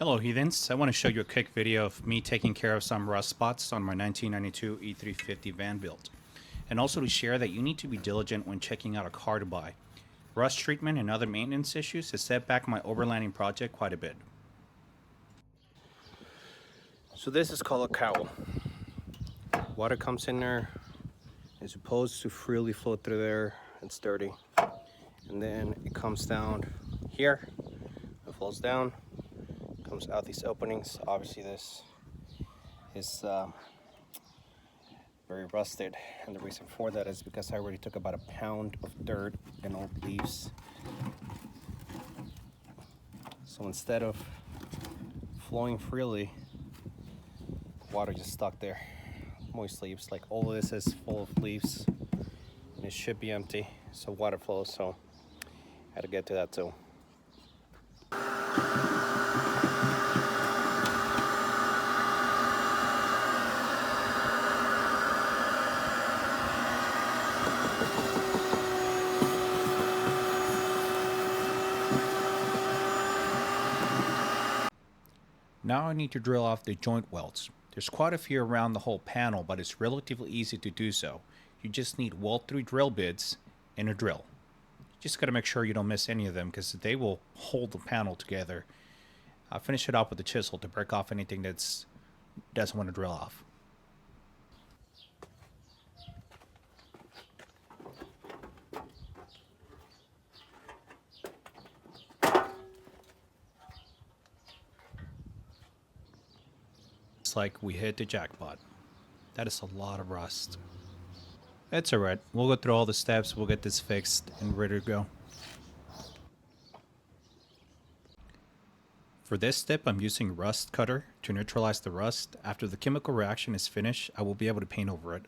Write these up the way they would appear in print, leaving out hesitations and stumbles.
Hello heathens, I want to show you a quick video of me taking care of some rust spots on my 1992 E350 van build. And also to share that you need to be diligent when checking out a car to buy. Rust treatment and other maintenance issues has set back my overlanding project quite a bit. So this is called a cowl. Water comes in there, it's supposed to freely flow through there, it's dirty. And then it comes down here, it flows down, comes out these openings. Obviously this is very rusted, and the reason for that is because I already took about a pound of dirt and old leaves. So instead of flowing freely, water just stuck there. Moist leaves, like all of this is full of leaves and it should be empty, so water flows. So I had to get to that too. Now I need to drill off the joint welds. There's quite a few around the whole panel, but it's relatively easy to do so. You just need weld-through drill bits and a drill. You just got to make sure you don't miss any of them because they will hold the panel together. I'll finish it off with a chisel to break off anything that doesn't want to drill off. Like we hit the jackpot. That is a lot of rust. It's alright. We'll go through all the steps, we'll get this fixed and ready to go. For this step, I'm using Rust Kutter to neutralize the rust. After the chemical reaction is finished, I will be able to paint over it.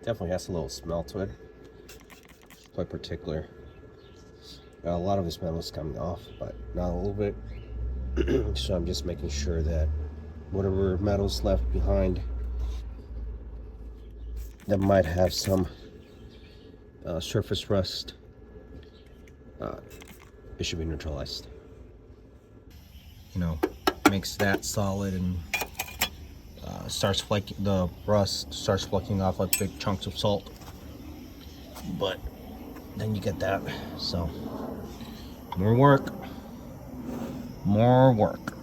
Definitely has a little smell to it. Quite particular. A lot of this metal is coming off, but not a little bit. So I'm just making sure that whatever metal's left behind that might have some surface rust, it should be neutralized. You know, makes that solid and starts flaking, the rust starts flaking off like big chunks of salt. But then you get that, so more work. More work.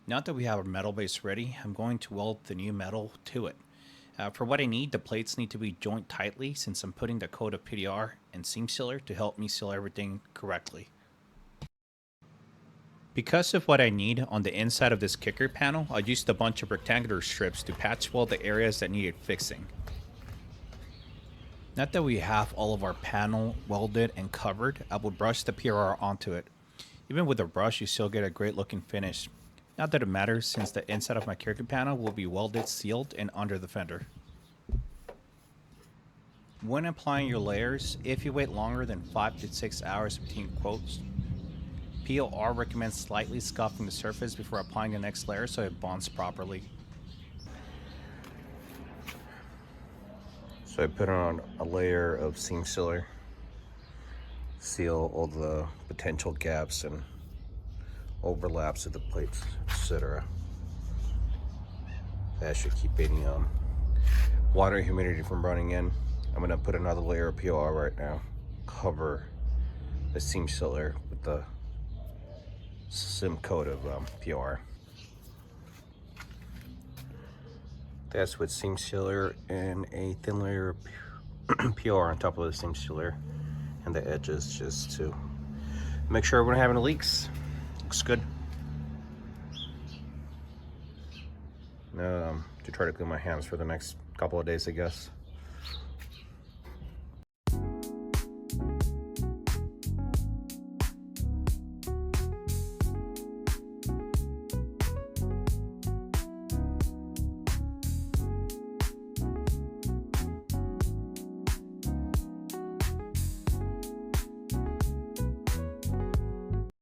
Now that we have our metal base ready, I'm going to weld the new metal to it. For what I need, the plates need to be joined tightly since I'm putting the coat of PDR and seam sealer to help me seal everything correctly. Because of what I need on the inside of this kicker panel, I used a bunch of rectangular strips to patch weld the areas that needed fixing. Now that we have all of our panel welded and covered, I will brush the PRR onto it. Even with a brush, you still get a great looking finish. Not that it matters since the inside of my kicker panel will be welded, sealed, and under the fender. When applying your layers, if you wait longer than 5 to 6 hours between quotes, POR recommends slightly scuffing the surface before applying the next layer so it bonds properly. So I put on a layer of seam sealer, seal all the potential gaps and overlaps of the plates, etc. That should keep any water and humidity from running in. I'm gonna put another layer of POR right now, cover the seam sealer with the sim coat of POR. That's with seam sealer and a thin layer of POR on top of the seam sealer and the edges, just to make sure we're not having any leaks. Looks good. To try to clean my hands for the next couple of days, I guess.